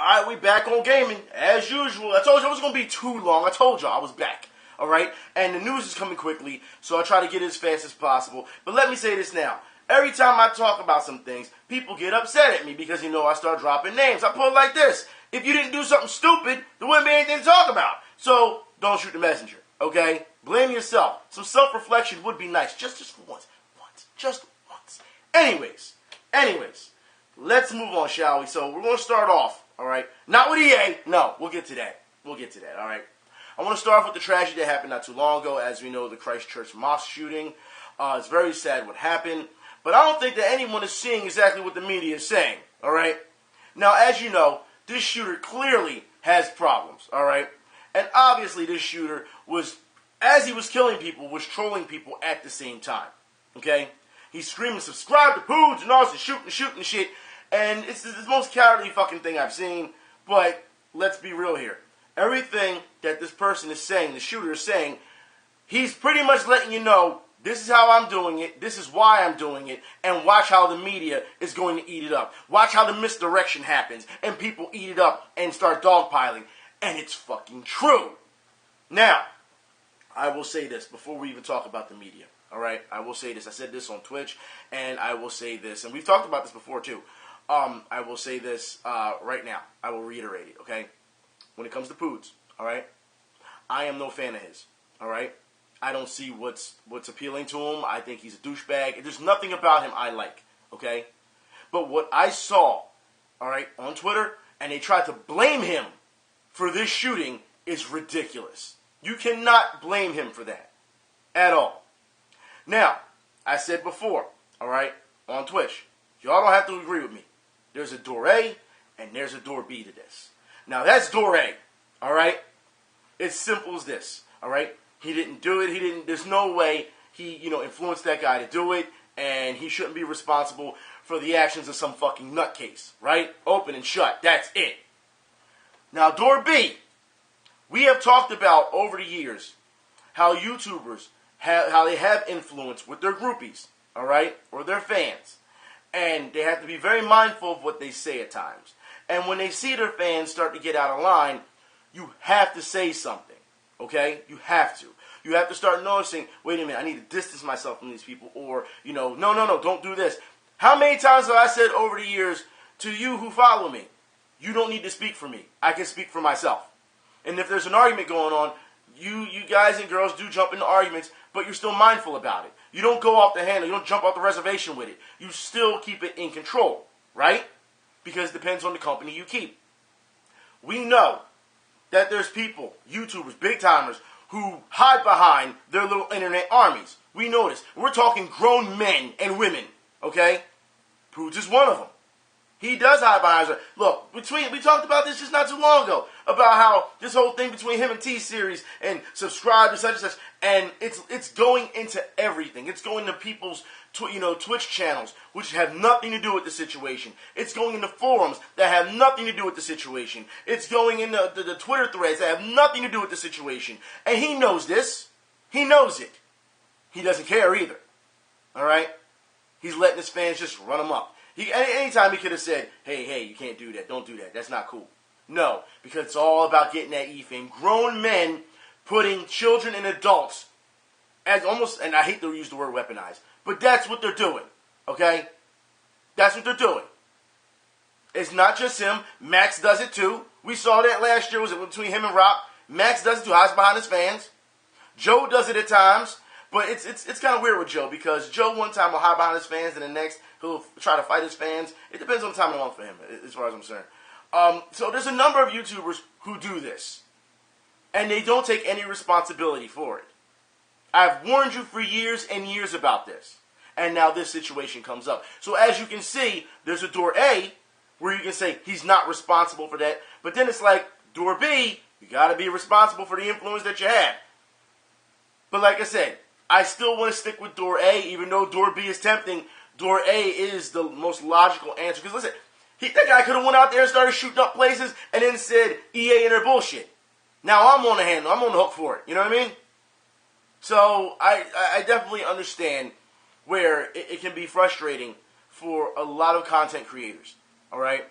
Alright, we back on gaming, as usual. I told you it was going to be too long. I told y'all I was back. Alright? And the news is coming quickly, so I'll try to get it as fast as possible. But let me say this now. Every time I talk about some things, people get upset at me because, I start dropping names. I put it like this. If you didn't do something stupid, there wouldn't be anything to talk about. So, don't shoot the messenger. Okay? Blame yourself. Some self-reflection would be nice. Just for once. Just once. Anyways. Let's move on, shall we? So, we're going to start off. Alright? Not with EA. No, we'll get to that. Alright? I want to start off with the tragedy that happened not too long ago. As we know, the Christchurch Mosque shooting. It's very sad what happened. But I don't think that anyone is seeing exactly what the media is saying. Alright? Now, as you know, this shooter clearly has problems. Alright? And obviously this shooter was, as he was killing people, was trolling people at the same time. Okay? He's screaming, subscribe to Poods and all this shooting shit. And it's the most cowardly fucking thing I've seen. But let's be real here. Everything that this person is saying, the shooter is saying, he's pretty much letting you know, this is how I'm doing it, this is why I'm doing it, and watch how the media is going to eat it up. Watch how the misdirection happens, and people eat it up and start dogpiling. And it's fucking true. Now, I will say this before we even talk about the media. Alright? I will say this. I said this on Twitch, and I will say this. And we've talked about this before, too. I will say this right now. I will reiterate it, okay? When it comes to Poods, alright? I am no fan of his, alright? I don't see what's appealing to him. I think he's a douchebag. There's nothing about him I like, okay? But what I saw, alright, on Twitter, and they tried to blame him for this shooting is ridiculous. You cannot blame him for that at all. Now, I said before, alright, on Twitch, y'all don't have to agree with me. There's a door A and there's a door B to this. Now, that's door A, alright? It's simple as this, alright? He didn't do it. There's no way he, influenced that guy to do it, and he shouldn't be responsible for the actions of some fucking nutcase, right? Open and shut. That's it. Now, door B. We have talked about over the years how YouTubers how they have influence with their groupies, all right, or their fans, and they have to be very mindful of what they say at times. And when they see their fans start to get out of line, you have to say something, okay? You have to. You have to start noticing, wait a minute, I need to distance myself from these people, or, no, don't do this. How many times have I said over the years to you who follow me, you don't need to speak for me. I can speak for myself. And if there's an argument going on, you guys and girls do jump into arguments, but you're still mindful about it. You don't go off the handle. You don't jump off the reservation with it. You still keep it in control, right? Because it depends on the company you keep. We know that there's people, YouTubers, big timers, who hide behind their little internet armies. We know this. We're talking grown men and women, okay? Poods is one of them. He does hide behind her. Look, we talked about this just not too long ago, about how this whole thing between him and T-Series and subscribe to such and such, and it's going into everything. It's going to people's Twitch channels, which have nothing to do with the situation. It's going into forums that have nothing to do with the situation. It's going into the Twitter threads that have nothing to do with the situation. And he knows this. He knows it. He doesn't care either. All right? He's letting his fans just run him up. Anytime he could have said, hey, you can't do that. Don't do that. That's not cool. No, because it's all about getting that E-fame. Grown men putting children and adults as almost, and I hate to use the word weaponized, but that's what they're doing, okay? That's what they're doing. It's not just him. Max does it too. We saw that last year. Was it between him and Rock? Max does it too. Hides behind his fans. Joe does it at times. But it's kind of weird with Joe, because Joe one time will hide behind his fans, and the next he'll try to fight his fans. It depends on the time of month for him, as far as I'm concerned. So there's a number of YouTubers who do this, and they don't take any responsibility for it. I've warned you for years and years about this, and now this situation comes up. So as you can see, there's a door A where you can say he's not responsible for that, but then it's like door B, you got to be responsible for the influence that you have. But like I said, I still want to stick with door A, even though door B is tempting. Door A is the most logical answer. Because listen, that guy could have went out there and started shooting up places and then said EA and their bullshit. Now I'm on the handle. I'm on the hook for it. You know what I mean? So I definitely understand where it can be frustrating for a lot of content creators. All right?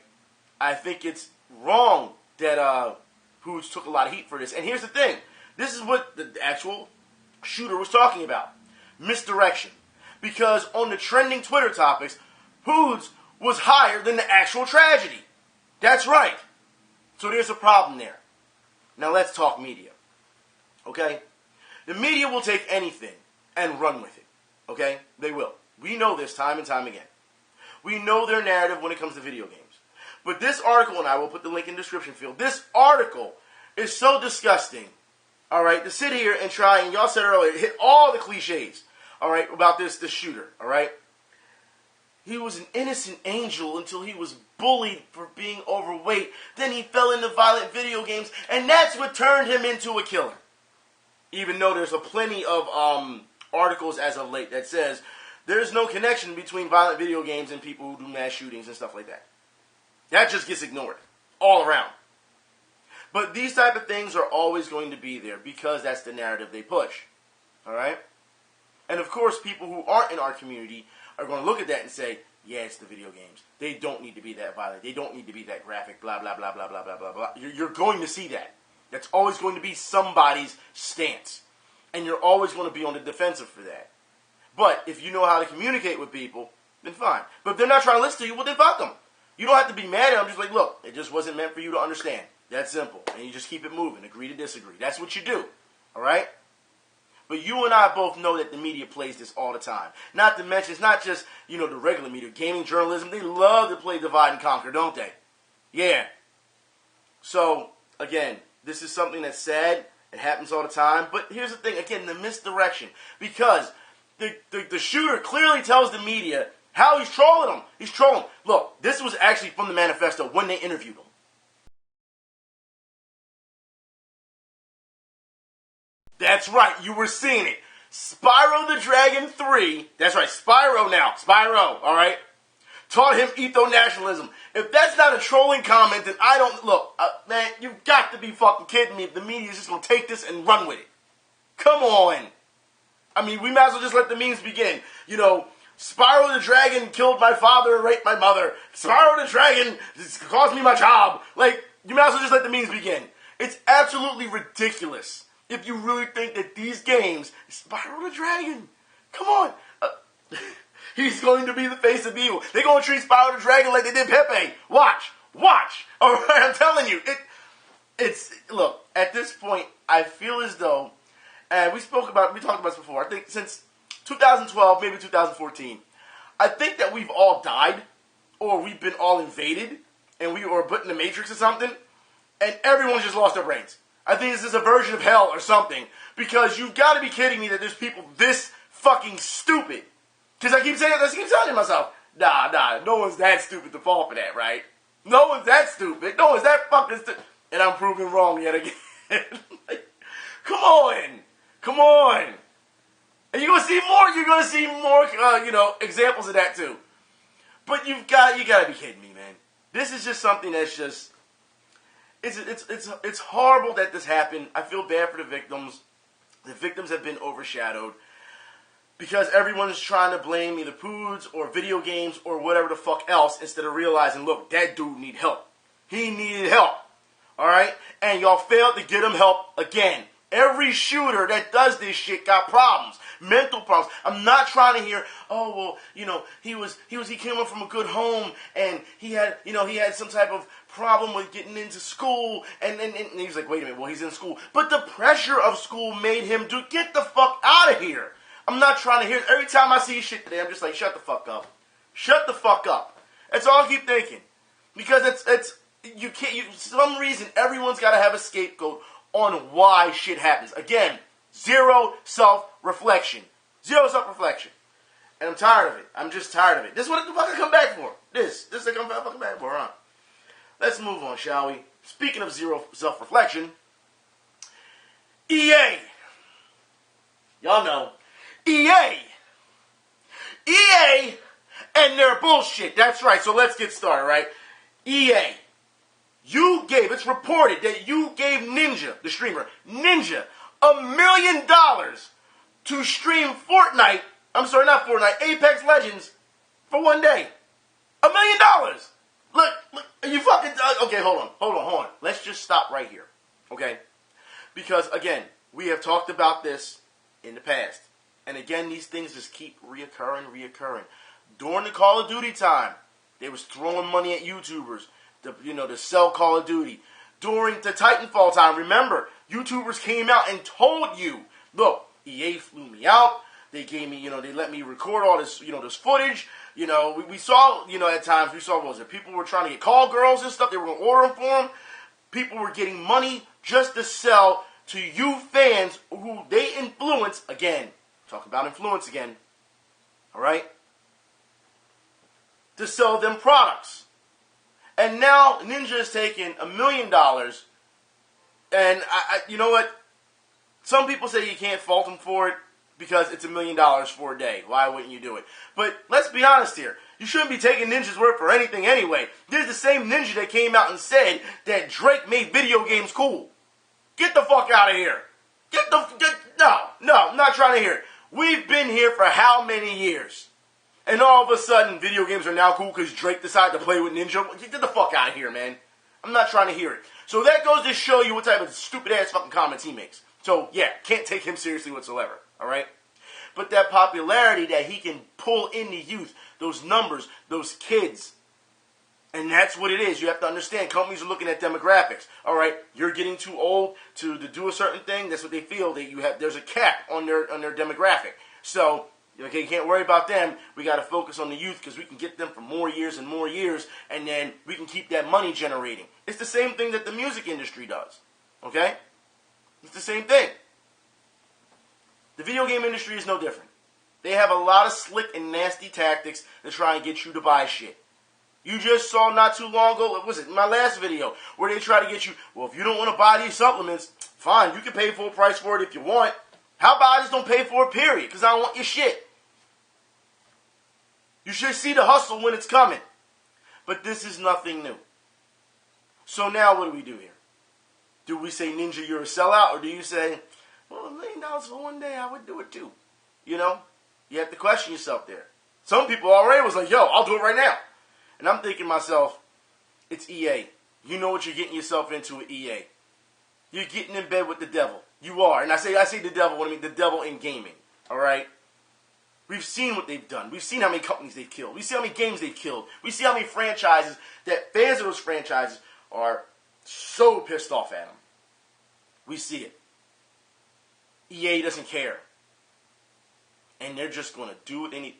I think it's wrong that Poods took a lot of heat for this. And here's the thing. This is what the actual shooter was talking about. Misdirection. Because on the trending Twitter topics, Poods was higher than the actual tragedy. That's right. So there's a problem there. Now let's talk media. Okay? The media will take anything and run with it. Okay? They will. We know this time and time again. We know their narrative when it comes to video games. But this article, and I will put the link in the description field, this article is so disgusting, all right, to sit here and try, and y'all said earlier, hit all the cliches, all right, about this shooter, all right? He was an innocent angel until he was bullied for being overweight. Then he fell into violent video games, and that's what turned him into a killer. Even though there's plenty of articles as of late that says there's no connection between violent video games and people who do mass shootings and stuff like that. That just gets ignored all around. But these type of things are always going to be there because that's the narrative they push. All right? And of course, people who aren't in our community are going to look at that and say, yeah, it's the video games. They don't need to be that violent. They don't need to be that graphic, blah, blah, blah, blah, blah, blah, blah, blah. You're going to see that. That's always going to be somebody's stance. And you're always going to be on the defensive for that. But if you know how to communicate with people, then fine. But if they're not trying to listen to you, well, then fuck them. You don't have to be mad at them. Just like, look, it just wasn't meant for you to understand. That's simple. And you just keep it moving. Agree to disagree. That's what you do. All right? But you and I both know that the media plays this all the time. Not to mention, it's not just, the regular media. Gaming journalism, they love to play divide and conquer, don't they? Yeah. So, again, this is something that's sad. It happens all the time. But here's the thing. Again, the misdirection. Because the shooter clearly tells the media how he's trolling them. He's trolling. Look, this was actually from the manifesto when they interviewed him. That's right, you were seeing it. Spyro the Dragon 3, that's right, Spyro now, Spyro, alright, taught him etho-nationalism. If that's not a trolling comment, then I don't, look, man, you've got to be fucking kidding me if the media is just going to take this and run with it. Come on. I mean, we might as well just let the memes begin. Spyro the Dragon killed my father and raped my mother. Spyro the Dragon cost me my job. Like, you might as well just let the memes begin. It's absolutely ridiculous. If you really think that these games, Spyro the Dragon, come on. He's going to be the face of evil. They're going to treat Spyro the Dragon like they did Pepe. Watch. All right, I'm telling you. Look, at this point, I feel as though, and we talked about this before, I think since 2012, maybe 2014, I think that we've all died, or we've been all invaded, and we were put in the Matrix or something, and everyone's just lost their brains. I think this is a version of hell or something. Because you've got to be kidding me that there's people this fucking stupid. Because I keep telling myself, nah, no one's that stupid to fall for that, right? No one's that stupid. No one's that fucking stupid. And I'm proven wrong yet again. Come on. And you're going to see more, examples of that too. But you got to be kidding me, man. This is just something that's just... It's horrible that this happened. I feel bad for the victims. The victims have been overshadowed because everyone's trying to blame either Poods or video games or whatever the fuck else instead of realizing, look, that dude need help. He needed help. All right? And y'all failed to get him help again. Every shooter that does this shit got problems, mental problems. I'm not trying to hear, he came up from a good home and he had some type of problem with getting into school and he was like, wait a minute, well, he's in school. But the pressure of school made him get the fuck out of here. I'm not trying to hear it. Every time I see shit today, I'm just like, shut the fuck up. Shut the fuck up. That's all I keep thinking. Because for some reason, everyone's got to have a scapegoat on why shit happens. Again, zero self-reflection. And I'm tired of it. I'm just tired of it. This is what the fuck I come back for. This is what I come back for, huh? Let's move on, shall we? Speaking of zero self-reflection, EA. Y'all know. EA and their bullshit. That's right. So let's get started, right? EA. It's reported that you gave Ninja, the streamer, Ninja, $1 million to stream Fortnite. I'm sorry, not Fortnite, Apex Legends for one day. $1 million. Look, you fucking... Okay, hold on. Let's just stop right here, okay? Because, again, we have talked about this in the past. And again, these things just keep reoccurring. During the Call of Duty time, they was throwing money at YouTubers to sell Call of Duty. During the Titanfall time, remember, YouTubers came out and told you, look, EA flew me out. They gave me, they let me record all this, this footage. We saw, at times, what was it? People were trying to get Skullgirls and stuff. They were going to order them for them. People were getting money just to sell to you fans who they influence. Again, talk about influence again. All right? To sell them products. And now Ninja is taking $1 million. And you know what? Some people say you can't fault him for it, because it's $1 million for a day. Why wouldn't you do it? But let's be honest here. You shouldn't be taking Ninja's word for anything anyway. There's the same Ninja that came out and said that Drake made video games cool. Get the fuck out of here. No, I'm not trying to hear it. We've been here for how many years? And all of a sudden, video games are now cool because Drake decided to play with Ninja? Get the fuck out of here, man. I'm not trying to hear it. So that goes to show you what type of stupid-ass fucking comments he makes. So, yeah, can't take him seriously whatsoever. Alright? But that popularity that he can pull in the youth, those numbers, those kids, and that's what it is. You have to understand, companies are looking at demographics. Alright, you're getting too old to do a certain thing. That's what they feel. There's a cap on their demographic. So, okay, you can't worry about them. We got to focus on the youth because we can get them for more years, and then we can keep that money generating. It's the same thing that the music industry does. Okay? It's the same thing. The video game industry is no different. They have a lot of slick and nasty tactics to try and get you to buy shit. You just saw not too long ago, what was it, my last video, where they try to get you, well, if you don't want to buy these supplements, fine, you can pay full price for it if you want. How about I just don't pay for it, period, because I don't want your shit. You should see the hustle when it's coming. But this is nothing new. So now what do we do here? Do we say, Ninja, you're a sellout, or do you say, well, $1 million for one day, I would do it too. You have to question yourself there. Some people already was like, yo, I'll do it right now. And I'm thinking to myself, it's EA. You know what you're getting yourself into with EA. You're getting in bed with the devil. You are. And I say the devil when I mean the devil in gaming. All right? We've seen what they've done. We've seen how many companies they've killed. We see how many games they've killed. We see how many franchises that fans of those franchises are so pissed off at them. We see it. EA doesn't care. And they're just going to do what they need.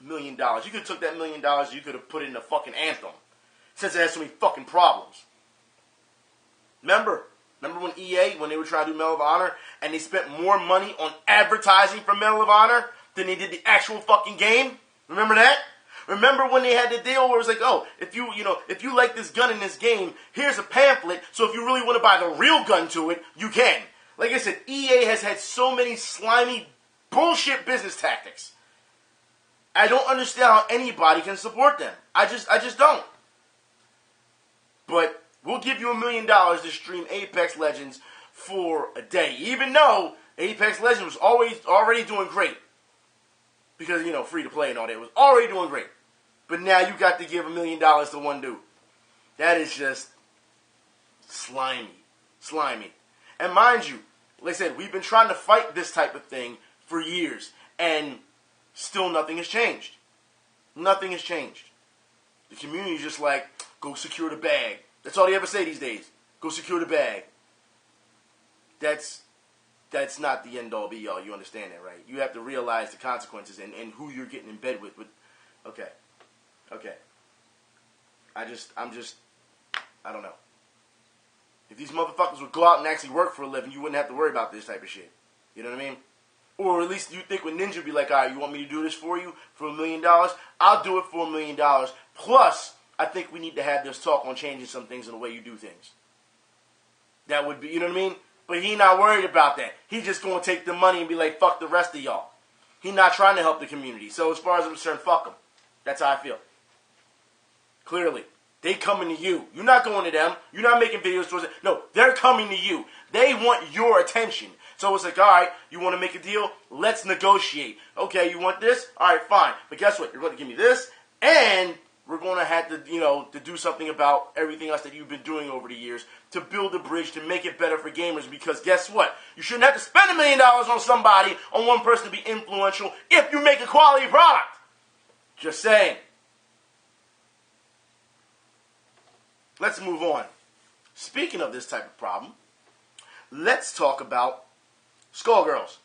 $1 million. You could have took that $1 million, you could have put it in a fucking Anthem. Since it has so many fucking problems. Remember when EA, when they were trying to do Medal of Honor, and they spent more money on advertising for Medal of Honor than they did the actual fucking game? Remember that? Remember when they had the deal where it was like, oh, if you like this gun in this game, here's a pamphlet, so if you really want to buy the real gun to it, you can. Like I said, EA has had so many slimy bullshit business tactics. I don't understand how anybody can support them. I just don't. But we'll give you $1 million to stream Apex Legends for a day, even though Apex Legends was already doing great. Because, free to play and all that. It was already doing great. But now you got to give $1 million to one dude. That is just slimy. Slimy. And mind you, like I said, we've been trying to fight this type of thing for years. And still nothing has changed. Nothing has changed. The community is just like, go secure the bag. That's all they ever say these days. Go secure the bag. That's not the end all be all. You understand that, right? You have to realize the consequences and who you're getting in bed with. Okay. I don't know. If these motherfuckers would go out and actually work for a living, you wouldn't have to worry about this type of shit. You know what I mean? Or at least you think when Ninja be like, all right, you want me to do this for you for $1 million? I'll do it for $1 million. Plus, I think we need to have this talk on changing some things in the way you do things. That would be, you know what I mean? But he not worried about that. He just going to take the money and be like, fuck the rest of y'all. He not trying to help the community. So as far as I'm concerned, fuck him. That's how I feel. Clearly. They coming to you. You're not going to them. You're not making videos towards it. No, they're coming to you. They want your attention. So it's like, all right, you want to make a deal? Let's negotiate. Okay, you want this? All right, fine. But guess what? You're going to give me this, and we're going to have to, to do something about everything else that you've been doing over the years to build a bridge to make it better for gamers. Because guess what? You shouldn't have to spend $1 million on somebody, on one person to be influential if you make a quality product. Just saying. Let's move on. Speaking of this type of problem, let's talk about Skullgirls.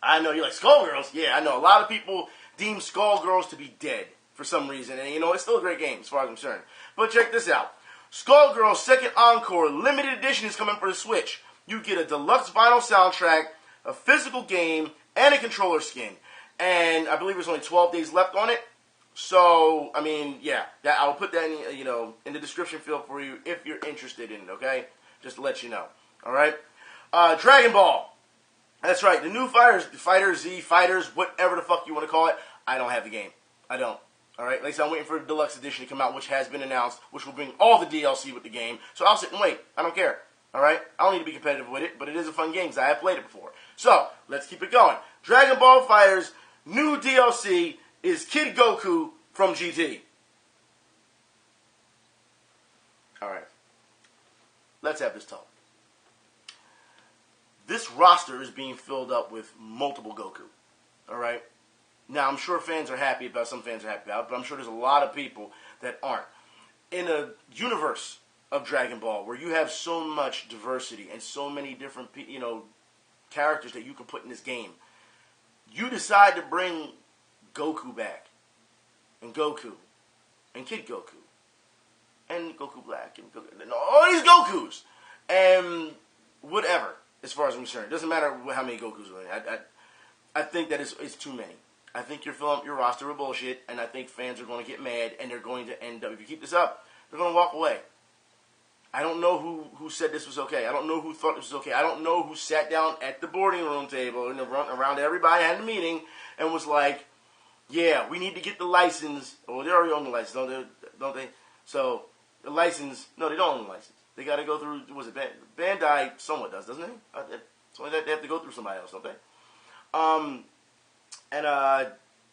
I know you're like, Skullgirls? Yeah, I know. A lot of people deem Skullgirls to be dead for some reason. And, it's still a great game as far as I'm concerned. But check this out. Skullgirls second Encore limited edition is coming for the Switch. You get a deluxe vinyl soundtrack, a physical game, and a controller skin. And I believe there's only 12 days left on it. So, I'll put that in the description field for you if you're interested in it, okay? Just to let you know. All right? Dragon Ball. That's right. The new Fighterz, whatever the fuck you want to call it. I don't have the game. I don't. All right? Like I said, I'm waiting for the deluxe edition to come out, which has been announced, which will bring all the DLC with the game. So I'll sit and wait. I don't care. All right? I don't need to be competitive with it, but it is a fun game because I have played it before. So, let's keep it going. Dragon Ball Fighterz, new DLC is Kid Goku from GT. All right. Let's have this talk. This roster is being filled up with multiple Goku. All right? Now, I'm sure fans are happy about it. Some fans are happy about it, but I'm sure there's a lot of people that aren't. In a universe of Dragon Ball where you have so much diversity and so many different, characters that you can put in this game, you decide to bring Goku back, and Goku, and Kid Goku, and Goku Black, and all these Gokus, and whatever, as far as I'm concerned. It doesn't matter how many Gokus are in it. I think that it's too many. I think you're filling up your roster with bullshit, and I think fans are going to get mad, and they're going to end up, if you keep this up, they're going to walk away. I don't know who said this was okay. I don't know who thought this was okay. I don't know who sat down at the boarding room table and around everybody had a meeting and was like, yeah, we need to get the license. Well, they already own the license, don't they? So, the license, no, they don't own the license. They got to go through, Bandai somewhat does, doesn't it? So they have to go through somebody else, don't they?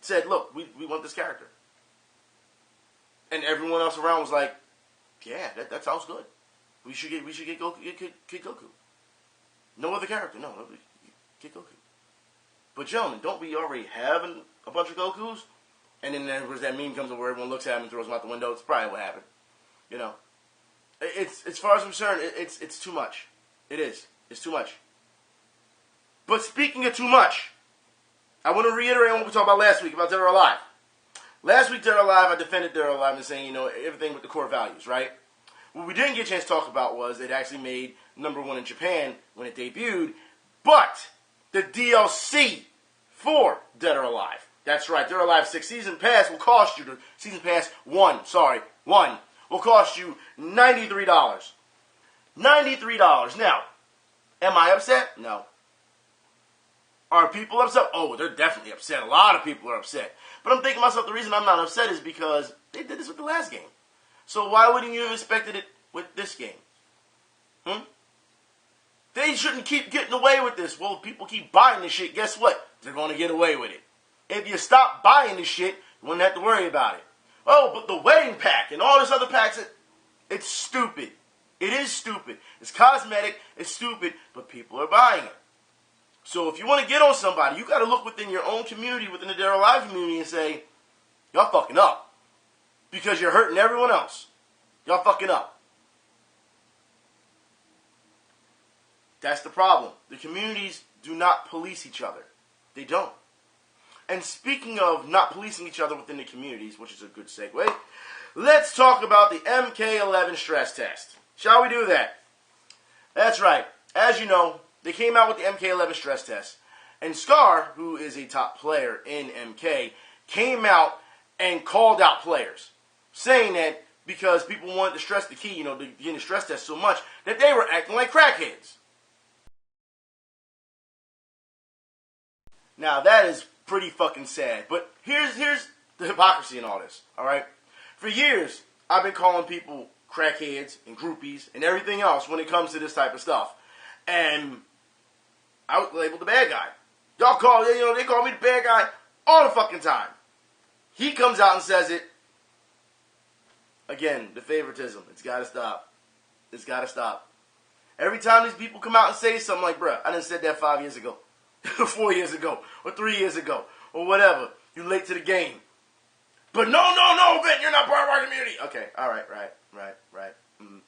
Said, look, we want this character. And everyone else around was like, yeah, that sounds good. We should get Goku, Kid Goku. No other character, no, Kid Goku. But gentlemen, don't we already have a bunch of Gokus? And then there was that meme comes where everyone looks at him and throws him out the window. It's probably what happened. It's as far as I'm concerned, it's too much. It is. It's too much. But speaking of too much, I want to reiterate what we talked about last week about Dead or Alive. Last week, Dead or Alive, I defended Dead or Alive and saying, everything with the core values, right? What we didn't get a chance to talk about was it actually made #1 in Japan when it debuted, but the DLC for Dead or Alive. That's right, Dead or Alive 6 Season Pass will cost you, Season Pass 1 will cost you $93. $93. Now, am I upset? No. Are people upset? Oh, they're definitely upset. A lot of people are upset. But I'm thinking to myself, the reason I'm not upset is because they did this with the last game. So why wouldn't you have expected it with this game? They shouldn't keep getting away with this. Well, if people keep buying this shit, guess what? They're going to get away with it. If you stop buying this shit, you wouldn't have to worry about it. Oh, but the wedding pack and all this other packs, it's stupid. It is stupid. It's cosmetic. It's stupid, but people are buying it. So if you want to get on somebody, you got to look within your own community, within the Dead or Alive community, and say, y'all fucking up. Because you're hurting everyone else. Y'all fucking up. That's the problem. The communities do not police each other. They don't. And speaking of not policing each other within the communities, which is a good segue, let's talk about the MK11 stress test. Shall we do that? That's right. As you know, they came out with the MK11 stress test. And Scar, who is a top player in MK, came out and called out players, saying that because people wanted to stress the key, to get in the stress test so much, that they were acting like crackheads. Now, that is pretty fucking sad. But here's the hypocrisy in all this, all right? For years, I've been calling people crackheads and groupies and everything else when it comes to this type of stuff. And I was labeled the bad guy. Y'all they call me the bad guy all the fucking time. He comes out and says it. Again, the favoritism. It's got to stop. It's got to stop. Every time these people come out and say something like, bruh, I done said that 5 years ago, 4 years ago, or 3 years ago, or whatever. You late to the game. But no, Ben, you're not part of our community. Okay, all right, right. Mm.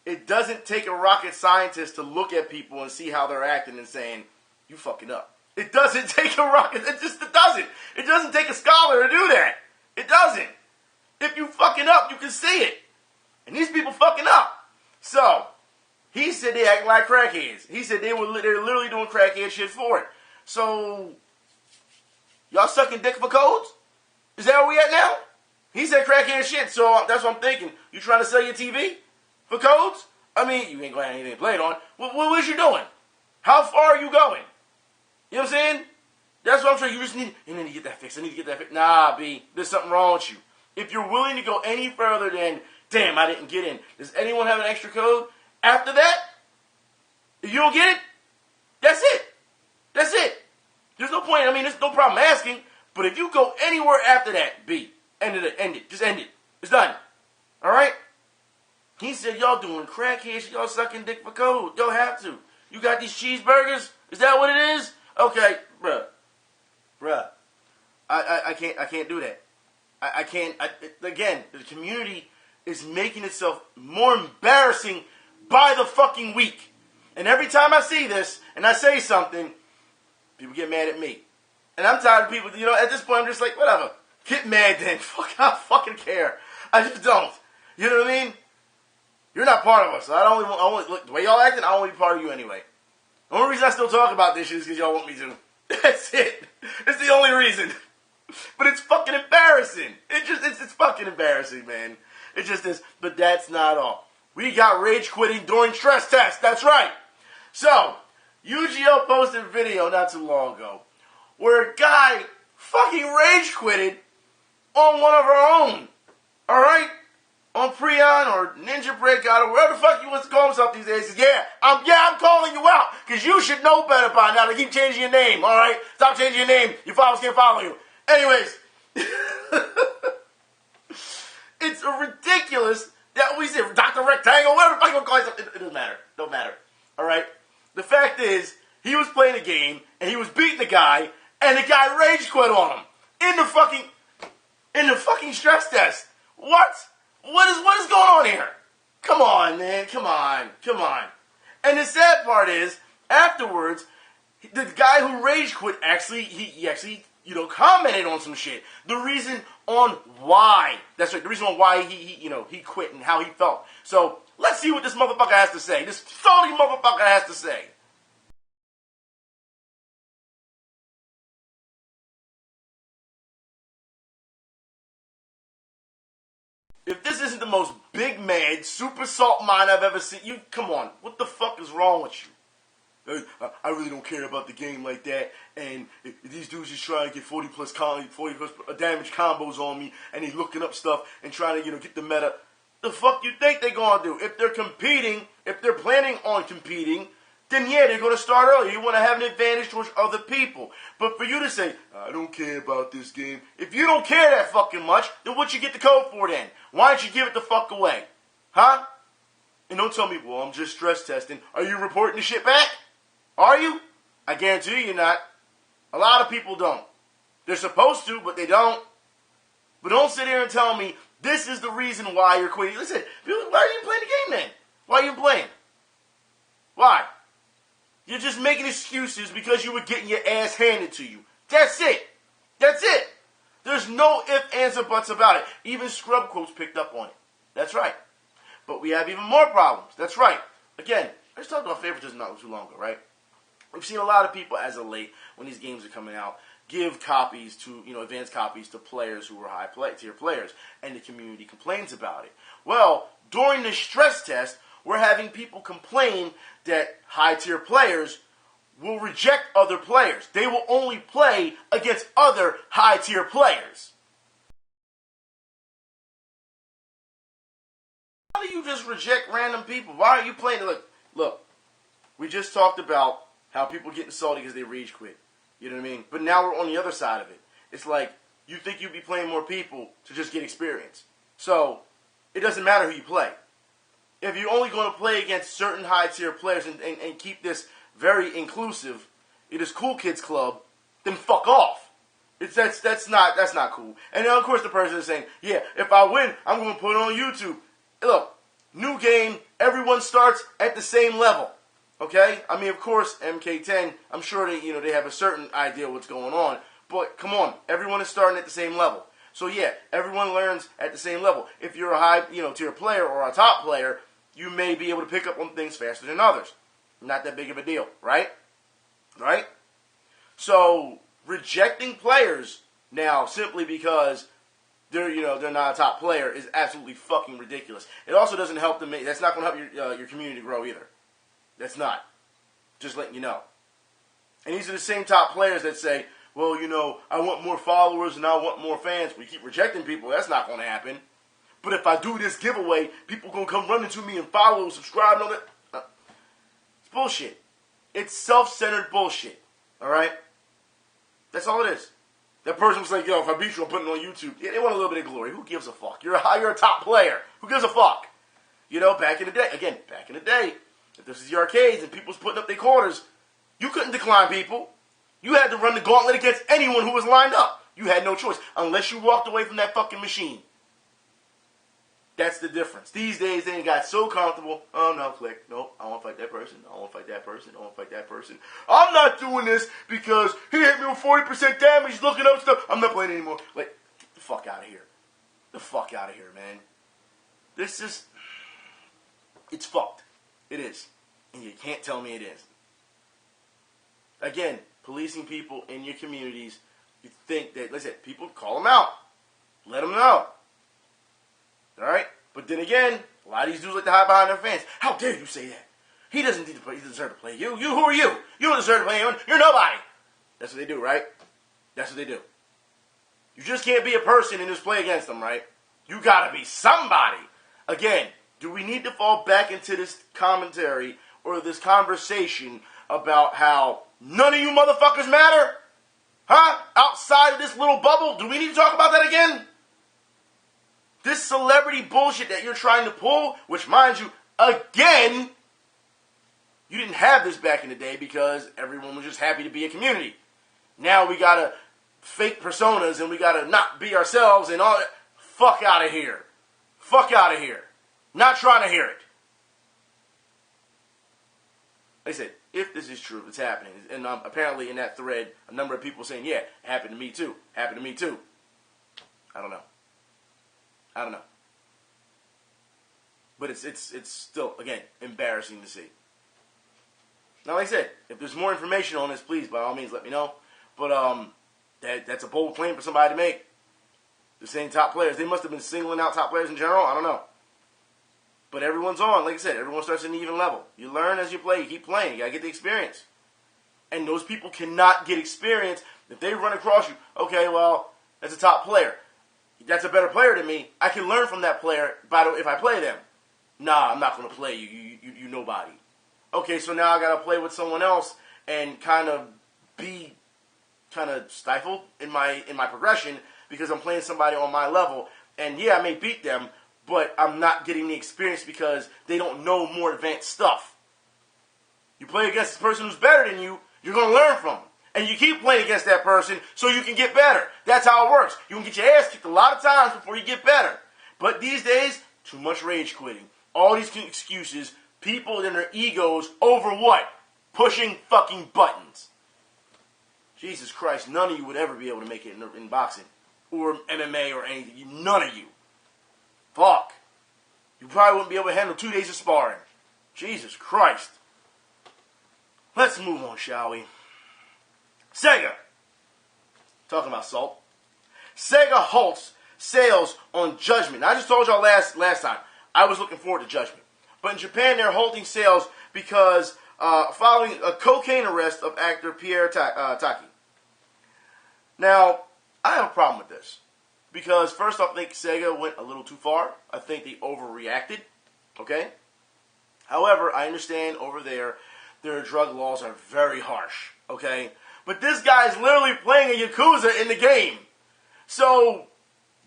It doesn't take a rocket scientist to look at people and see how they're acting and saying, you fucking up. It doesn't take a rocket. It doesn't. It doesn't take a scholar to do that. It doesn't. If you fucking up, you can see it. And these people fucking up. So, he said they act like crackheads. He said they're literally doing crackhead shit for it. So, y'all sucking dick for codes? Is that where we at now? He said crackhead shit, so that's what I'm thinking. You trying to sell your TV for codes? I mean, you ain't going to have anything to play it on. What was you doing? How far are you going? You know what I'm saying? That's what I'm saying. You just need to get that fixed. I need to get that fixed. Nah, B, there's something wrong with you. If you're willing to go any further than, damn, I didn't get in. Does anyone have an extra code? After that, if you don't get it, that's it. That's it. There's no point. I mean, there's no problem asking. But if you go anywhere after that, B, end it. Just end it. It's done. All right? He said, y'all doing crackhead shit. Y'all sucking dick for code. Y'all have to. You got these cheeseburgers? Is that what it is? Okay, bruh. I can't do that. I can't. Again, the community is making itself more embarrassing by the fucking week. And every time I see this and I say something, people get mad at me. And I'm tired of people, at this point I'm just like, whatever. Get mad then. Fuck, I don't fucking care. I just don't. You know what I mean? You're not part of us. So look, the way y'all acting, I don't want to be part of you anyway. The only reason I still talk about this shit is because y'all want me to. That's it. It's the only reason. But it's fucking embarrassing. It's fucking embarrassing, man. It just is. But that's not all. We got rage quitting during stress tests. That's right. So, UGL posted a video not too long ago where a guy fucking rage quitted on one of our own. Alright? On Prion or Ninja Breakout or wherever the fuck he wants to call himself these days. He says, I'm calling you out because you should know better by now to keep changing your name. Alright? Stop changing your name. Your followers can't follow you. Anyways. It's ridiculous that we say Dr. Rectangle, whatever the fuck you want to call yourself. It doesn't matter. Don't matter. Alright? The fact is, he was playing a game and he was beating the guy and the guy rage quit on him. In the fucking stress test. What? What is going on here? Come on, man. Come on. And the sad part is, afterwards, the guy who rage quit he actually commented on some shit. The reason on why. That's right. The reason on why he quit and how he felt. So, let's see what this motherfucker has to say. This salty motherfucker has to say. If this isn't the most big mad, super salt mind I've ever seen, come on, what the fuck is wrong with you? I really don't care about the game like that, and if these dudes just trying to get 40 plus damage combos on me, and they looking up stuff and trying to, get the meta. The fuck you think they gonna do? If they're competing, if they're planning on competing, then yeah, they're gonna start early. You wanna have an advantage towards other people. But for you to say, I don't care about this game, if you don't care that fucking much, then what you get the code for then? Why don't you give it the fuck away? Huh? And don't tell me, well, I'm just stress testing. Are you reporting the shit back? Are you? I guarantee you you're not. A lot of people don't. They're supposed to, but they don't. But don't sit here and tell me this is the reason why you're quitting. Listen, why are you playing the game then? Why are you playing? Why? You're just making excuses because you were getting your ass handed to you. That's it. That's it. There's no ifs, ands, or buts about it. Even Scrub Quotes picked up on it. That's right. But we have even more problems. That's right. Again, I just talked about favoritism not too long ago, right? We've seen a lot of people as of late, when these games are coming out, give copies to, advanced copies to players who are high-tier players, and the community complains about it. Well, during the stress test, we're having people complain that high-tier players will reject other players. They will only play against other high-tier players. How do you just reject random people? Why are you playing? Look, we just talked about how people getting salty because they rage quit. You know what I mean? But now we're on the other side of it. It's like, you think you'd be playing more people to just get experience. So, it doesn't matter who you play. If you're only going to play against certain high-tier players and keep this very inclusive, this cool kids club, then fuck off. That's not cool. And then, of course, the person is saying, yeah, if I win, I'm going to put it on YouTube. Look, new game, everyone starts at the same level. Okay? I mean, of course, MK10, I'm sure they have a certain idea of what's going on. But come on, everyone is starting at the same level. So yeah, everyone learns at the same level. If you're a high, tier player or a top player, you may be able to pick up on things faster than others. Not that big of a deal, right? Right? So rejecting players now simply because they're not a top player is absolutely fucking ridiculous. It also doesn't help them. That's not going to help your community grow either. That's not. Just letting you know. And these are the same top players that say, well, I want more followers and I want more fans. We keep rejecting people. That's not going to happen. But if I do this giveaway, people going to come running to me and follow, subscribe, and all that. It's bullshit. It's self-centered bullshit. All right? That's all it is. That person was like, yo, if I beat you, I'm putting it on YouTube. Yeah, they want a little bit of glory. Who gives a fuck? You're a top player. Who gives a fuck? Back in the day, if this is the arcades and people's putting up their quarters, you couldn't decline people. You had to run the gauntlet against anyone who was lined up. You had no choice, unless you walked away from that fucking machine. That's the difference. These days, they got so comfortable. Oh, no, click. Nope, I want to fight that person. I want to fight that person. I want to fight that person. I'm not doing this because he hit me with 40% damage. He's looking up stuff. I'm not playing anymore. Like, get the fuck out of here. The fuck out of here, man. This is... It's fucked. It is. And you can't tell me it is. Again, policing people in your communities, you think that, listen, people call them out. Let them know. Alright? But then again, a lot of these dudes like to hide behind their fans. How dare you say that? He doesn't need to play, he doesn't deserve to play you. Who are you? You don't deserve to play anyone. You're nobody. That's what they do, right? That's what they do. You just can't be a person and just play against them, right? You gotta be somebody. Again, do we need to fall back into this commentary or this conversation about how none of you motherfuckers matter? Huh? Outside of this little bubble? Do we need to talk about that again? This celebrity bullshit that you're trying to pull, which, mind you, again, you didn't have this back in the day because everyone was just happy to be a community. Now we gotta fake personas and we gotta not be ourselves and all that. Fuck out of here. Fuck out of here. Not trying to hear it. Like I said, if this is true, if it's happening, and apparently in that thread, a number of people saying, yeah, it happened to me too. Happened to me too. I don't know. But it's still, again, embarrassing to see. Now, like I said, if there's more information on this, please, by all means, let me know. But that's a bold claim for somebody to make. They're saying top players. They must have been singling out top players in general. I don't know. But everyone's on. Like I said, everyone starts at an even level. You learn as you play. You keep playing. You got to get the experience. And those people cannot get experience if they run across you. Okay, well, that's a top player. That's a better player than me. I can learn from that player if I play them. Nah, I'm not going to play you. You nobody. Okay, so now I got to play with someone else and kind of be stifled in my progression because I'm playing somebody on my level. And yeah, I may beat them, but I'm not getting the experience because they don't know more advanced stuff. You play against this person who's better than you, you're going to learn from them. And you keep playing against that person so you can get better. That's how it works. You can get your ass kicked a lot of times before you get better. But these days, too much rage quitting. All these excuses, people and their egos over what? Pushing fucking buttons. Jesus Christ, none of you would ever be able to make it in boxing. Or MMA or anything. None of you. Fuck. You probably wouldn't be able to handle 2 days of sparring. Jesus Christ. Let's move on, shall we? Sega. Talking about salt. Sega halts sales on Judgment. Now, I just told y'all last time. I was looking forward to Judgment. But in Japan, they're halting sales because following a cocaine arrest of actor Pierre Taki. Now, I have a problem with this. Because first off, I think Sega went a little too far. I think they overreacted. Okay? However, I understand over there, their drug laws are very harsh. Okay? But this guy is literally playing a Yakuza in the game. So,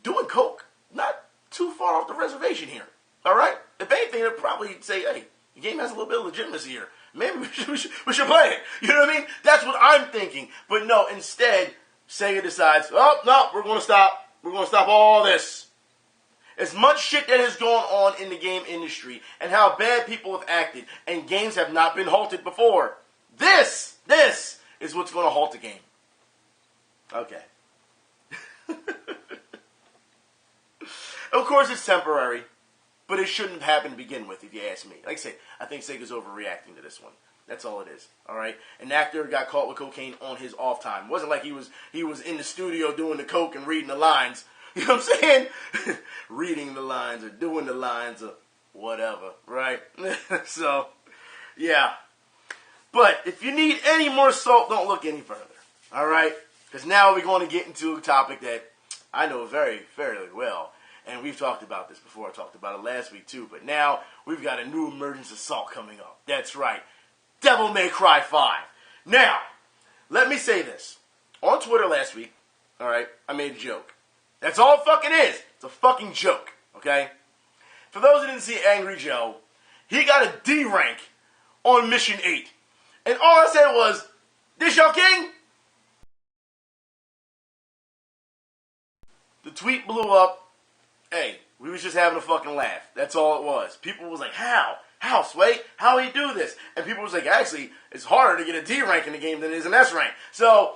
doing coke, not too far off the reservation here. All right? If anything, they'll probably say, hey, the game has a little bit of legitimacy here. Maybe we should play it. You know what I mean? That's what I'm thinking. But no, instead, Sega decides, oh, no, we're going to stop. We're going to stop all this. As much shit that has gone on in the game industry and how bad people have acted and games have not been halted before, this is what's going to halt the game. Okay. Of course, it's temporary. But it shouldn't have happened to begin with, if you ask me. Like I say, I think Sega's overreacting to this one. That's all it is. All right? An actor got caught with cocaine on his off time. It wasn't like he was in the studio doing the coke and reading the lines. You know what I'm saying? Reading the lines or doing the lines or whatever, right? So, yeah. But if you need any more salt, don't look any further. All right? Because now we're going to get into a topic that I know very, fairly well. And we've talked about this before. I talked about it last week too. But now we've got a new emergence assault coming up. That's right. Devil May Cry 5. Now, let me say this. On Twitter last week, all right, I made a joke. That's all it fucking is. It's a fucking joke, okay? For those who didn't see Angry Joe, he got a D rank on Mission 8. And all I said was, this your king? The tweet blew up. Hey, we was just having a fucking laugh. That's all it was. People was like, how? How, Sway? How he do this? And people was like, actually, it's harder to get a D rank in the game than it is an S rank. So,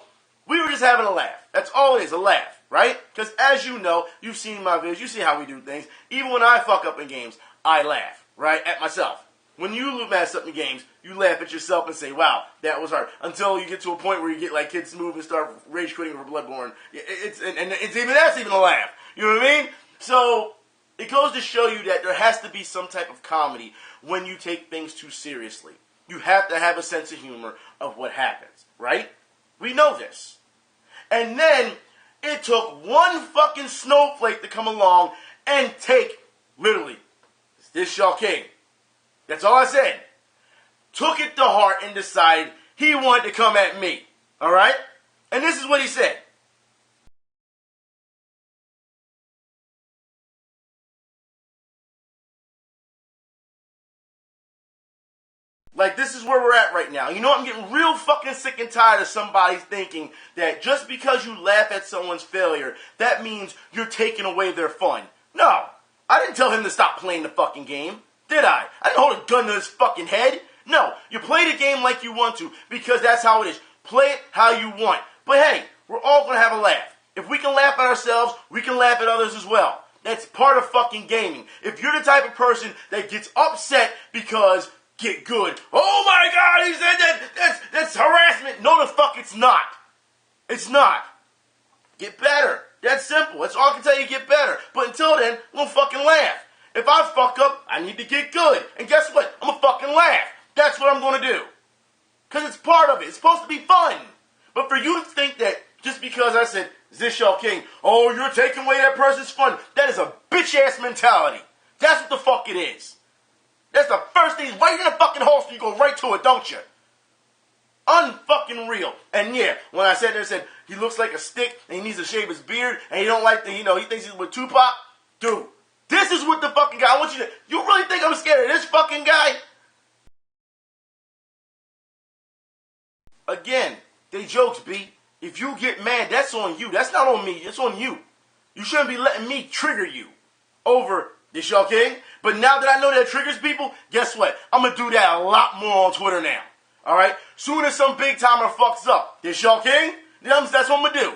we were just having a laugh. That's all it is, a laugh, right? Because as you know, you've seen my videos, you see how we do things. Even when I fuck up in games, I laugh, right? At myself. When you mess up in games, you laugh at yourself and say, wow, that was hard. Until you get to a point where you get like Kids Move and start rage quitting for Bloodborne. That's even a laugh. You know what I mean? So, it goes to show you that there has to be some type of comedy when you take things too seriously. You have to have a sense of humor of what happens, right? We know this. And then, it took one fucking snowflake to come along and take, literally, this y'all king. That's all I said. Took it to heart and decided he wanted to come at me. Alright? And this is what he said. Like, this is where we're at right now. You know, I'm getting real fucking sick and tired of somebody thinking that just because you laugh at someone's failure, that means you're taking away their fun. No. I didn't tell him to stop playing the fucking game. Did I? I didn't hold a gun to his fucking head. No. You play the game like you want to because that's how it is. Play it how you want. But hey, we're all going to have a laugh. If we can laugh at ourselves, we can laugh at others as well. That's part of fucking gaming. If you're the type of person that gets upset because get good. Oh my God, he said that. That's harassment. No, the fuck it's not. It's not. Get better. That's simple. That's all I can tell you, get better. But until then, we'll fucking laugh. If I fuck up, I need to get good. And guess what? I'm gonna fucking laugh. That's what I'm gonna do. Because it's part of it. It's supposed to be fun. But for you to think that just because I said, is this your king? Oh, you're taking away that person's fun. That is a bitch-ass mentality. That's what the fuck it is. That's the first thing. Right in the fucking holster, you go right to it, don't you? Unfucking real. And yeah, when I said that, I said, he looks like a stick, and he needs to shave his beard, and he don't like the, he thinks he's with Tupac. Dude, this is what the fucking guy, I want you really think I'm scared of this fucking guy? Again, they jokes, B. If you get mad, that's on you. That's not on me. It's on you. You shouldn't be letting me trigger you over this y'all king. But now that I know that triggers people, guess what? I'm going to do that a lot more on Twitter now. Alright? Soon as some big timer fucks up, this y'all king, that's what I'm going to do.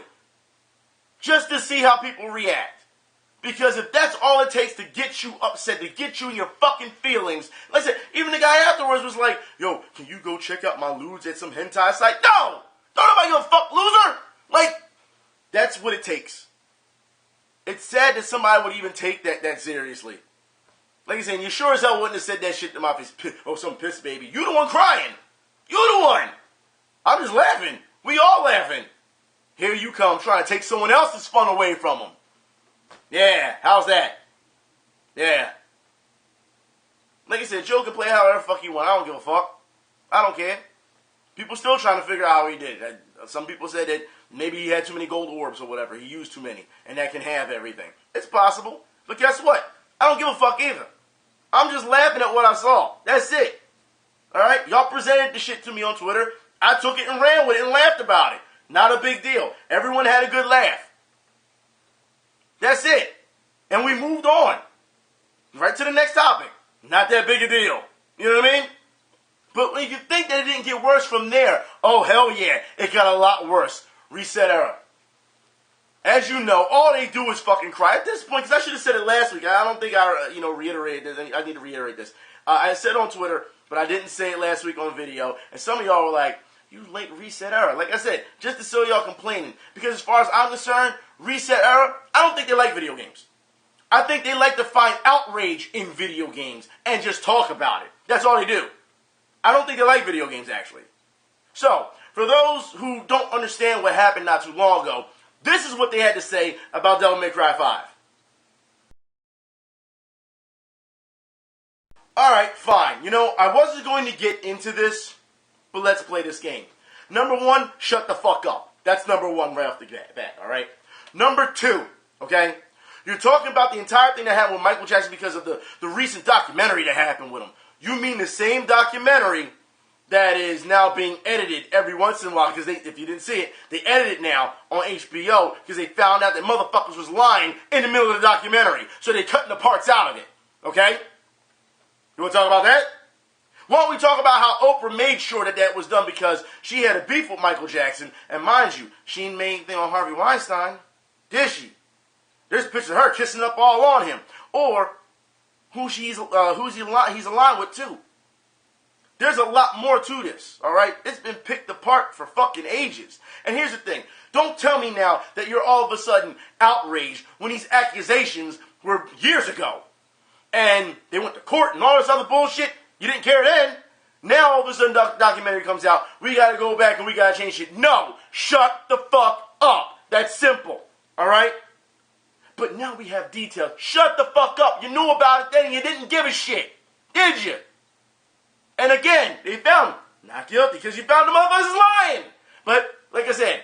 Just to see how people react. Because if that's all it takes to get you upset, to get you in your fucking feelings. Listen, even the guy afterwards was like, yo, can you go check out my lewds at some hentai site? No! Don't nobody give a fuck, loser! Like, that's what it takes. It's sad that somebody would even take that seriously. Like I said, you sure as hell wouldn't have said that shit to my face. Oh, some piss baby. You the one crying. You the one. I'm just laughing. We all laughing. Here you come trying to take someone else's fun away from them. Yeah, how's that? Yeah. Like I said, Joe can play however the fuck he want. I don't give a fuck. I don't care. People still trying to figure out how he did it. Some people said that maybe he had too many gold orbs or whatever. He used too many. And that can have everything. It's possible. But guess what? I don't give a fuck either. I'm just laughing at what I saw. That's it. Alright? Y'all presented the shit to me on Twitter. I took it and ran with it and laughed about it. Not a big deal. Everyone had a good laugh. That's it. And we moved on. Right to the next topic. Not that big a deal. You know what I mean? But when you think that it didn't get worse from there, oh hell yeah, it got a lot worse. Reset era. As you know, all they do is fucking cry. At this point, because I should have said it last week. I don't think I, reiterated this. I need to reiterate this. I said on Twitter, but I didn't say it last week on video. And some of y'all were like, you late reset era. Like I said, just to show y'all complaining. Because as far as I'm concerned, reset era, I don't think they like video games. I think they like to find outrage in video games and just talk about it. That's all they do. I don't think they like video games, actually. So, for those who don't understand what happened not too long ago, this is what they had to say about Devil May Cry 5. Alright, fine. I wasn't going to get into this, but let's play this game. Number one, shut the fuck up. That's number one right off the bat, alright? Number two, okay? You're talking about the entire thing that happened with Michael Jackson because of the recent documentary that happened with him. You mean the same documentary that is now being edited every once in a while, because if you didn't see it, they edit it now on HBO because they found out that motherfuckers was lying in the middle of the documentary. So they're cutting the parts out of it. Okay? You want to talk about that? Why don't we talk about how Oprah made sure that that was done because she had a beef with Michael Jackson, and mind you, she didn't make anything on Harvey Weinstein, did she? There's a picture of her kissing up all on him. Or he's aligned with too. There's a lot more to this, alright? It's been picked apart for fucking ages. And here's the thing. Don't tell me now that you're all of a sudden outraged when these accusations were years ago. And they went to court and all this other bullshit. You didn't care then. Now all of a sudden documentary comes out. We gotta go back and we gotta change shit. No! Shut the fuck up. That's simple. Alright? But now we have details. Shut the fuck up. You knew about it then and you didn't give a shit. Did you? And again, they found him. Not guilty because you found the motherfuckers lying. But, like I said,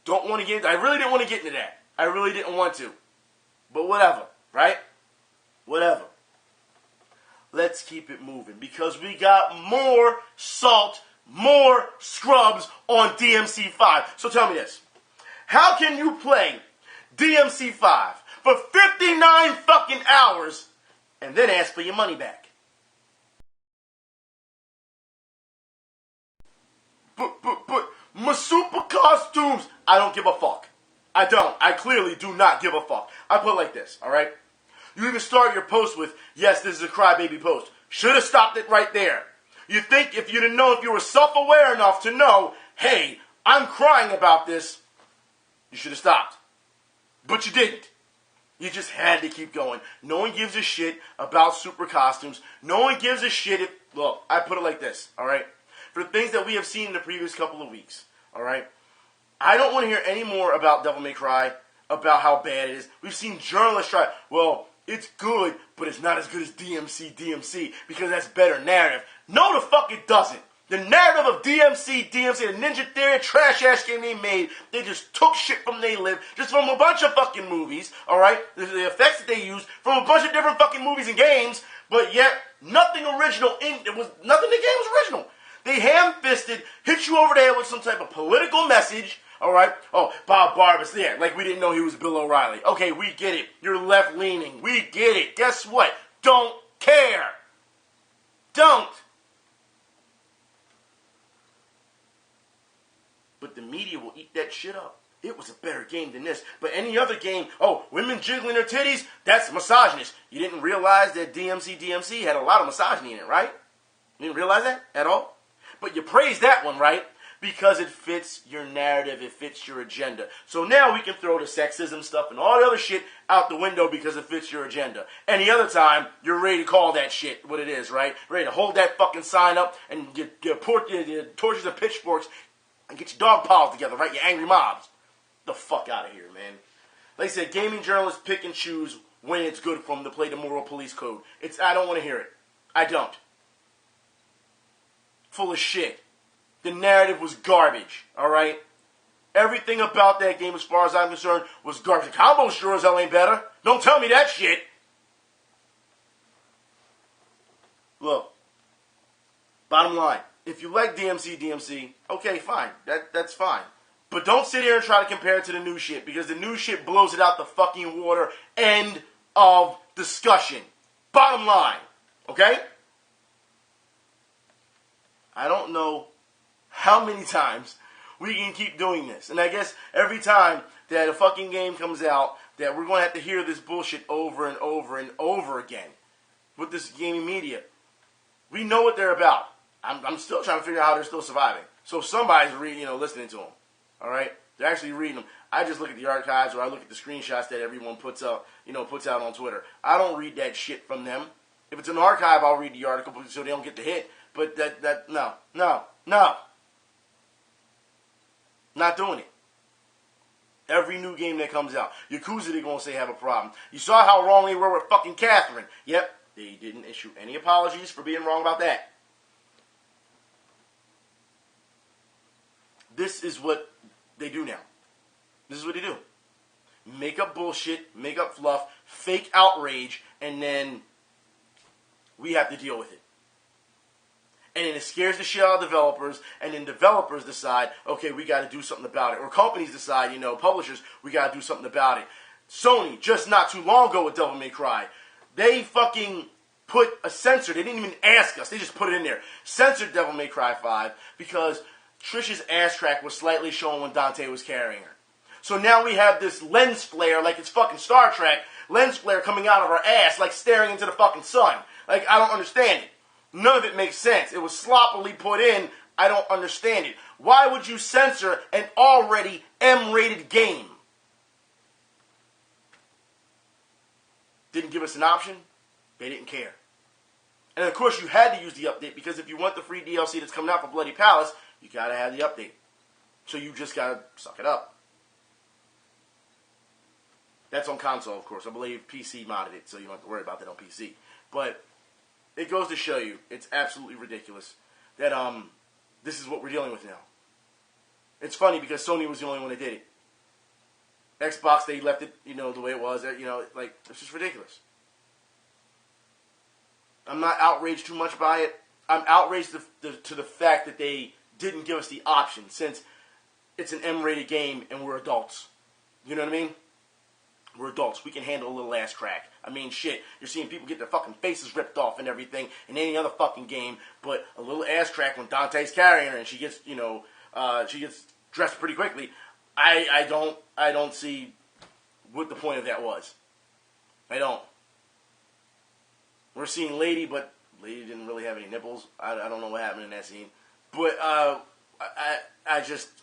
I really didn't want to get into that. I really didn't want to. But whatever, right? Whatever. Let's keep it moving because we got more salt, more scrubs on DMC 5. So tell me this. How can you play DMC 5 for 59 fucking hours and then ask for your money back? But my super costumes, I don't give a fuck. I don't. I clearly do not give a fuck. I put it like this, alright? You even start your post with, yes, this is a crybaby post. Should have stopped it right there. You think if you'd have known, if you were self-aware enough to know, hey, I'm crying about this, you should have stopped. But you didn't. You just had to keep going. No one gives a shit about super costumes. No one gives a shit if, look, I put it like this, alright? For the things that we have seen in the previous couple of weeks, alright? I don't want to hear any more about Devil May Cry, about how bad it is. We've seen journalists try, well, it's good, but it's not as good as DMC, because that's better narrative. No, the fuck it doesn't. The narrative of DMC, the Ninja Theory, trash-ass game they made, they just took shit from They Live, just from a bunch of fucking movies, alright? The effects that they used from a bunch of different fucking movies and games, but yet, nothing original nothing in the game was original. They ham-fisted, hit you over the head with some type of political message, alright? Oh, Bob Barber's there, like we didn't know he was Bill O'Reilly. Okay, we get it. You're left-leaning. We get it. Guess what? Don't care. Don't. But the media will eat that shit up. It was a better game than this. But any other game, oh, women jiggling their titties, that's misogynist. You didn't realize that DMC had a lot of misogyny in it, right? You didn't realize that at all? But you praise that one, right? Because it fits your narrative, it fits your agenda. So now we can throw the sexism stuff and all the other shit out the window because it fits your agenda. Any other time, you're ready to call that shit what it is, right? Ready to hold that fucking sign up and get torches and pitchforks and get your dog piles together, right? Your angry mobs. The fuck out of here, man. Like I said, gaming journalists pick and choose when it's good for them to play the moral police code. I don't want to hear it. I don't. Full of shit. The narrative was garbage, alright? Everything about that game, as far as I'm concerned, was garbage. The combo sure as hell ain't better. Don't tell me that shit. Look, bottom line, if you like DMC, okay, fine. That's fine. But don't sit here and try to compare it to the new shit, because the new shit blows it out the fucking water. End of discussion. Bottom line. Okay? I don't know how many times we can keep doing this. And I guess every time that a fucking game comes out, that we're going to have to hear this bullshit over and over and over again with this gaming media. We know what they're about. I'm still trying to figure out how they're still surviving. So somebody's listening to them. All right? They're actually reading them. I just look at the archives, or I look at the screenshots that everyone puts out on Twitter. I don't read that shit from them. If it's an archive, I'll read the article so they don't get the hit. But no. Not doing it. Every new game that comes out, Yakuza, they're going to say have a problem. You saw how wrong they were with fucking Catherine. Yep, they didn't issue any apologies for being wrong about that. This is what they do now. This is what they do. Make up bullshit, make up fluff, fake outrage, and then we have to deal with it. And then it scares the shit out of developers, and then developers decide, okay, we got to do something about it. Or companies decide, publishers, we got to do something about it. Sony, just not too long ago with Devil May Cry, they fucking put a censor. They didn't even ask us. They just put it in there. Censored Devil May Cry 5 because Trish's ass crack was slightly shown when Dante was carrying her. So now we have this lens flare, like it's fucking Star Trek, lens flare coming out of her ass, like staring into the fucking sun. Like, I don't understand it. None of it makes sense. It was sloppily put in. I don't understand it. Why would you censor an already M-rated game? Didn't give us an option. They didn't care. And of course, you had to use the update, because if you want the free DLC that's coming out for Bloody Palace, you gotta have the update. So you just gotta suck it up. That's on console, of course. I believe PC modded it, so you don't have to worry about that on PC. But it goes to show you, it's absolutely ridiculous that this is what we're dealing with now. It's funny because Sony was the only one that did it. Xbox, they left it, the way it was. It's just ridiculous. I'm not outraged too much by it. I'm outraged to the fact that they didn't give us the option, since it's an M-rated game and we're adults. You know what I mean? We're adults. We can handle a little ass crack. I mean, shit. You're seeing people get their fucking faces ripped off and everything in any other fucking game, but a little ass crack when Dante's carrying her and she gets, she gets dressed pretty quickly. I don't see what the point of that was. I don't. We're seeing Lady, but Lady didn't really have any nipples. I don't know what happened in that scene. But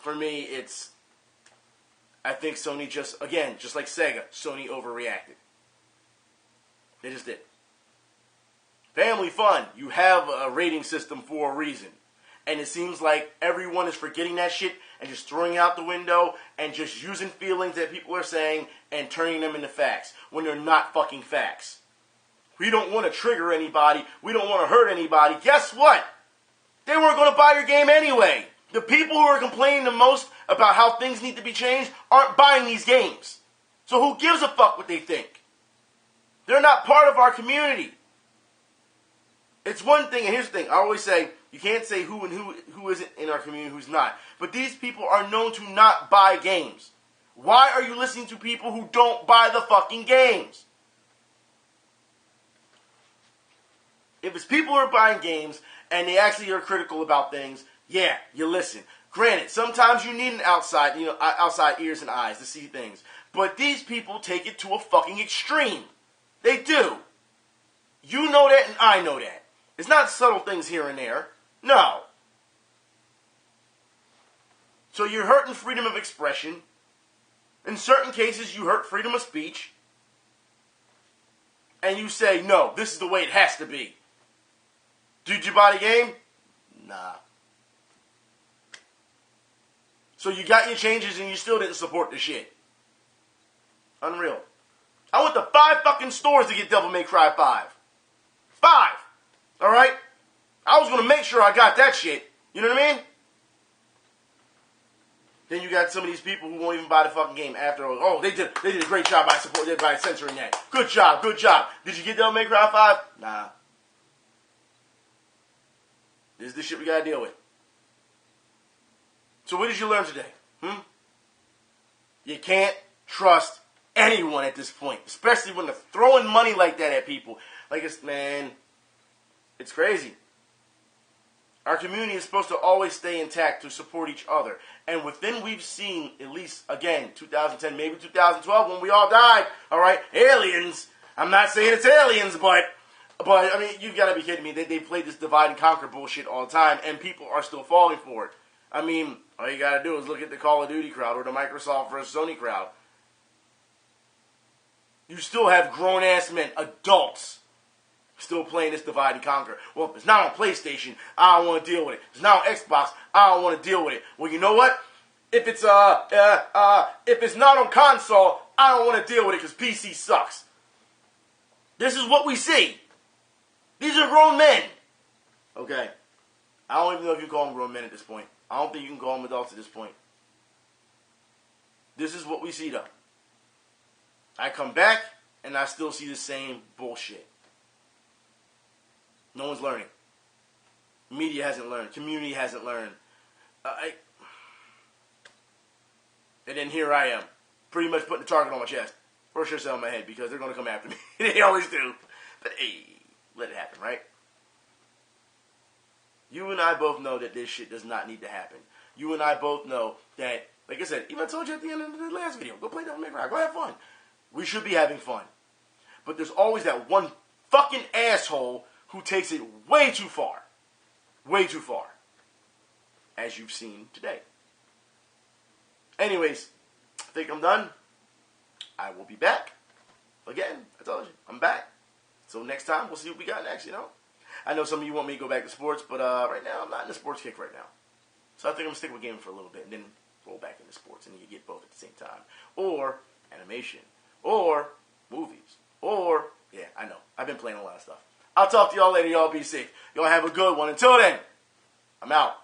for me, I think Sony just like Sega, Sony overreacted. They just did. Family fun. You have a rating system for a reason. And it seems like everyone is forgetting that shit and just throwing it out the window and just using feelings that people are saying and turning them into facts when they're not fucking facts. We don't want to trigger anybody. We don't want to hurt anybody. Guess what? They weren't going to buy your game anyway. The people who are complaining the most about how things need to be changed aren't buying these games. So who gives a fuck what they think? They're not part of our community. It's one thing, and here's the thing. I always say, you can't say who and who isn't in our community, who's not. But these people are known to not buy games. Why are you listening to people who don't buy the fucking games? If it's people who are buying games and they actually are critical about things, yeah, you listen. Granted, sometimes you need an outside ears and eyes to see things. But these people take it to a fucking extreme. They do. You know that and I know that. It's not subtle things here and there. No. So you're hurting freedom of expression. In certain cases, you hurt freedom of speech. And you say, no, this is the way it has to be. Did you buy the game? Nah. So you got your changes and you still didn't support the shit. Unreal. I went to 5 fucking stores to get Devil May Cry 5. 5! Alright? I was going to make sure I got that shit. You know what I mean? Then you got some of these people who won't even buy the fucking game after. Oh, they did a great job by censoring that. Good job. Did you get Devil May Cry 5? Nah. This is the shit we gotta deal with. So what did you learn today? You can't trust anyone at this point, especially when they're throwing money like that at people. Like, it's crazy. Our community is supposed to always stay intact to support each other. And within we've seen, at least, again, 2010, maybe 2012, when we all died, all right, aliens. I'm not saying it's aliens, but I mean, you've got to be kidding me. They play this divide and conquer bullshit all the time, and people are still falling for it. I mean, all you got to do is look at the Call of Duty crowd or the Microsoft versus Sony crowd. You still have grown-ass men, adults, still playing this divide and conquer. Well, if it's not on PlayStation, I don't want to deal with it. If it's not on Xbox, I don't want to deal with it. Well, you know what? If it's not on console, I don't want to deal with it because PC sucks. This is what we see. These are grown men. Okay. I don't even know if you call them grown men at this point. I don't think you can call them adults at this point. This is what we see, though. I come back, and I still see the same bullshit. No one's learning. Media hasn't learned. Community hasn't learned. And then here I am, pretty much putting the target on my chest. For sure, set on my head, because they're going to come after me. They always do. But hey, let it happen, right? You and I both know that this shit does not need to happen. You and I both know that, like I said, even I told you at the end of the last video, go play Devil May Cry, go have fun. We should be having fun. But there's always that one fucking asshole who takes it way too far. Way too far. As you've seen today. Anyways, I think I'm done. I will be back. Again, I told you, I'm back. So next time, we'll see what we got next, you know? I know some of you want me to go back to sports, but right now, I'm not in a sports kick right now. So I think I'm going to stick with gaming for a little bit and then roll back into sports, and you get both at the same time. Or animation. Or movies. Or, yeah, I know. I've been playing a lot of stuff. I'll talk to y'all later. Y'all be safe. Y'all have a good one. Until then, I'm out.